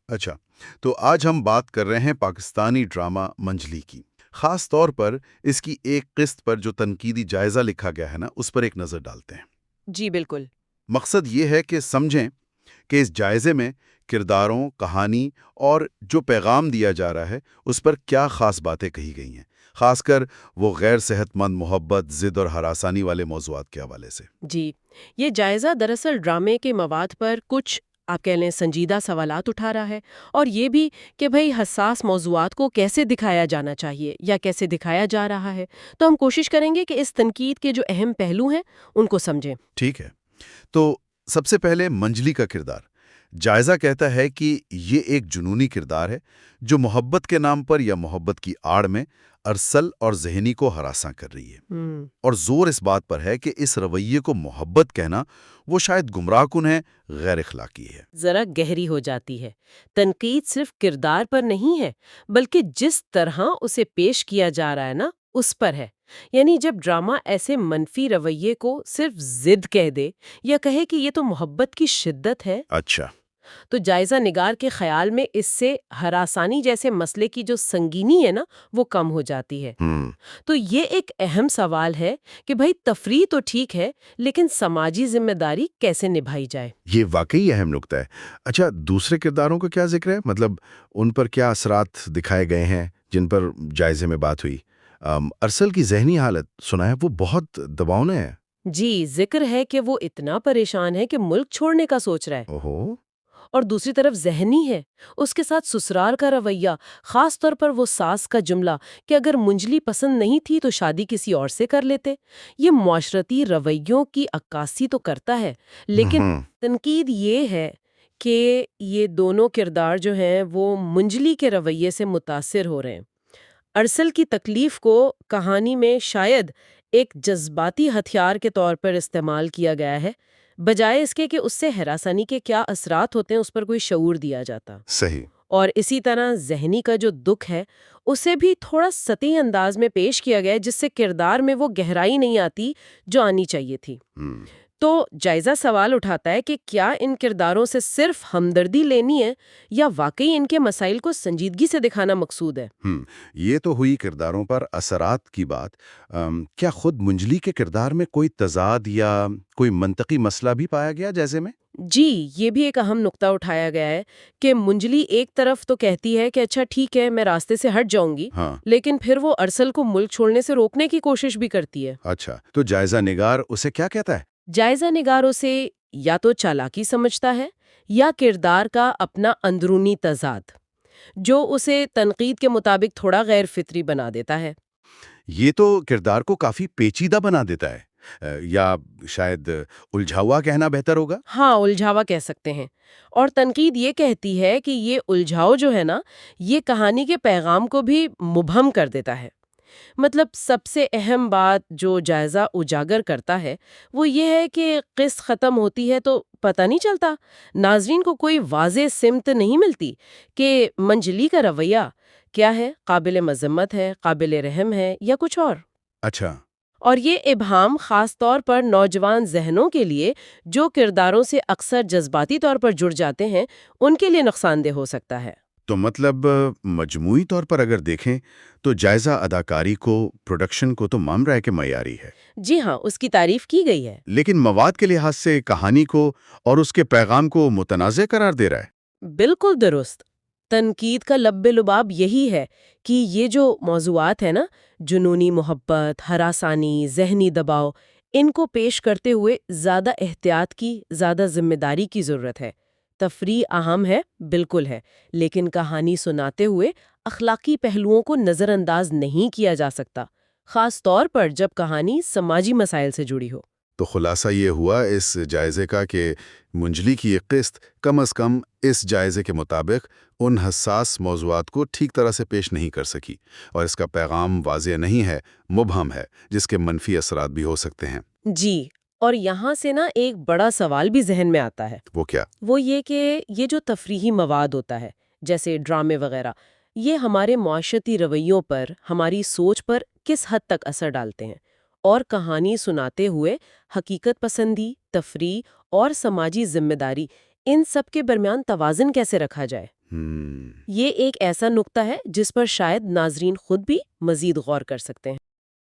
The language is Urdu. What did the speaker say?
اچھا، تو آج ہم بات کر رہے ہیں پاکستانی ڈرامہ منجلی کی، خاص طور پر اس کی ایک قسط پر جو تنقیدی جائزہ لکھا گیا ہے نا، اس پر ایک نظر ڈالتے ہیں۔ جی بالکل۔ مقصد یہ ہے کہ سمجھیں کہ اس جائزے میں کرداروں، کہانی اور جو پیغام دیا جا رہا ہے اس پر کیا خاص باتیں کہی گئی ہیں، خاص کر وہ غیر صحت مند محبت، ضد اور ہراسانی والے موضوعات کے حوالے سے۔ جی، یہ جائزہ دراصل ڈرامے کے مواد پر کچھ آپ کہہ لیں سنجیدہ سوالات اٹھا رہا ہے، اور یہ بھی کہ بھئی حساس موضوعات کو کیسے دکھایا جانا چاہیے یا کیسے دکھایا جا رہا ہے۔ تو ہم کوشش کریں گے کہ اس تنقید کے جو اہم پہلو ہیں ان کو سمجھیں۔ ٹھیک ہے، تو سب سے پہلے منجلی کا کردار۔ جائزہ کہتا ہے کہ یہ ایک جنونی کردار ہے جو محبت کے نام پر یا محبت کی آڑ میں ارسل اور ذہنی کو ہراساں کر رہی ہے، اور زور اس بات پر ہے کہ اس رویے کو محبت کہنا وہ شاید گمراہ کن ہے، غیر اخلاقی ہے۔ ذرا گہری ہو جاتی ہے۔ تنقید صرف کردار پر نہیں ہے، بلکہ جس طرح اسے پیش کیا جا رہا ہے نا، اس پر ہے۔ یعنی جب ڈرامہ ایسے منفی رویے کو صرف ضد کہہ دے یا کہے کہ یہ تو محبت کی شدت ہے، اچھا۔ تو جائزہ نگار کے خیال میں اس سے ہراسانی جیسے مسئلے کی جو سنگینی ہے نا، وہ کم ہو جاتی ہے۔ تو یہ ایک اہم سوال ہے کہ بھئی تفریح تو ٹھیک ہے، لیکن سماجی ذمہ داری کیسے نبھائی جائے؟ یہ واقعی اہم نکتہ ہے۔ اچھا، دوسرے کرداروں کا کیا ذکر ہے؟ مطلب ان پر کیا اثرات دکھائے گئے ہیں جن پر جائزے میں بات ہوئی؟ ارسل کی ذہنی حالت سنا ہے وہ بہت دباؤنے ہے۔ جی، ذکر ہے کہ وہ اتنا پریشان ہے کہ ملک چھوڑنے کا سوچ رہا ہے، اوہو۔ اور دوسری طرف ذہنی ہے اس کے ساتھ سسرال کا رویہ، خاص طور پر وہ ساس کا جملہ کہ اگر منجلی پسند نہیں تھی تو شادی کسی اور سے کر لیتے۔ یہ معاشرتی رویوں کی عکاسی تو کرتا ہے، لیکن تنقید یہ ہے کہ یہ دونوں کردار جو ہیں وہ منجلی کے رویے سے متاثر ہو رہے ہیں۔ ارسل کی تکلیف کو کہانی میں شاید ایک جذباتی ہتھیار کے طور پر استعمال کیا گیا ہے، بجائے اس کے کہ اس سے ہراسانی کے کیا اثرات ہوتے ہیں اس پر کوئی شعور دیا جاتا۔ صحیح۔ اور اسی طرح ذہنی کا جو دکھ ہے اسے بھی تھوڑا سطحی انداز میں پیش کیا گیا ہے، جس سے کردار میں وہ گہرائی نہیں آتی جو آنی چاہیے تھی۔ تو جائزہ سوال اٹھاتا ہے کہ کیا ان کرداروں سے صرف ہمدردی لینی ہے یا واقعی ان کے مسائل کو سنجیدگی سے دکھانا مقصود ہے؟ یہ تو ہوئی کرداروں پر اثرات کی بات۔ کیا خود منجلی کے کردار میں کوئی تضاد یا کوئی منطقی مسئلہ بھی پایا گیا جیسے میں؟ جی، یہ بھی ایک اہم نقطہ اٹھایا گیا ہے کہ منجلی ایک طرف تو کہتی ہے کہ اچھا ٹھیک ہے میں راستے سے ہٹ جاؤں گی، ہاں۔ لیکن پھر وہ ارسل کو ملک چھوڑنے سے روکنے کی کوشش بھی کرتی ہے۔ اچھا، تو جائزہ نگار اسے کیا کہتا ہے؟ جائزہ نگار اسے یا تو چالاکی سمجھتا ہے یا کردار کا اپنا اندرونی تضاد، جو اسے تنقید کے مطابق تھوڑا غیر فطری بنا دیتا ہے۔ یہ تو کردار کو کافی پیچیدہ بنا دیتا ہے، یا شاید الجھا ہوا کہنا بہتر ہوگا۔ ہاں، الجھاوا کہہ سکتے ہیں۔ اور تنقید یہ کہتی ہے کہ یہ الجھاؤ جو ہے نا، یہ کہانی کے پیغام کو بھی مبہم کر دیتا ہے۔ مطلب سب سے اہم بات جو جائزہ اجاگر کرتا ہے وہ یہ ہے کہ قسط ختم ہوتی ہے تو پتہ نہیں چلتا، ناظرین کو کوئی واضح سمت نہیں ملتی کہ منجلی کا رویہ کیا ہے، قابل مذمت ہے، قابل رحم ہے یا کچھ اور۔ اچھا۔ اور یہ ابہام خاص طور پر نوجوان ذہنوں کے لیے جو کرداروں سے اکثر جذباتی طور پر جڑ جاتے ہیں ان کے لیے نقصان دہ ہو سکتا ہے۔ تو مطلب مجموعی طور پر اگر دیکھیں تو جائزہ اداکاری کو، پروڈکشن کو تو مان رہا ہے کہ معیاری ہے، جی ہاں، اس کی تعریف کی گئی ہے۔ لیکن مواد کے لحاظ سے کہانی کو اور اس کے پیغام کو متنازع قرار دے رہا ہے۔ بالکل درست۔ تنقید کا لب لباب یہی ہے کہ یہ جو موضوعات ہیں نا، جنونی محبت، ہراسانی، ذہنی دباؤ، ان کو پیش کرتے ہوئے زیادہ احتیاط کی، زیادہ ذمہ داری کی ضرورت ہے۔ تفریح اہم ہے، بالکل ہے، لیکن کہانی سناتے ہوئے اخلاقی پہلوؤں کو نظر انداز نہیں کیا جا سکتا، خاص طور پر جب کہانی سماجی مسائل سے جڑی ہو۔ تو خلاصہ یہ ہوا اس جائزے کا کہ منجلی کی ایک قسط کم از کم اس جائزے کے مطابق ان حساس موضوعات کو ٹھیک طرح سے پیش نہیں کر سکی، اور اس کا پیغام واضح نہیں ہے، مبہم ہے، جس کے منفی اثرات بھی ہو سکتے ہیں۔ جی، اور یہاں سے نا ایک بڑا سوال بھی ذہن میں آتا ہے۔ وہ کیا؟ وہ یہ کہ یہ جو تفریحی مواد ہوتا ہے جیسے ڈرامے وغیرہ، یہ ہمارے معاشرتی رویوں پر، ہماری سوچ پر کس حد تک اثر ڈالتے ہیں، اور کہانی سناتے ہوئے حقیقت پسندی، تفریح اور سماجی ذمہ داری، ان سب کے درمیان توازن کیسے رکھا جائے؟ ہم، یہ ایک ایسا نقطہ ہے جس پر شاید ناظرین خود بھی مزید غور کر سکتے ہیں۔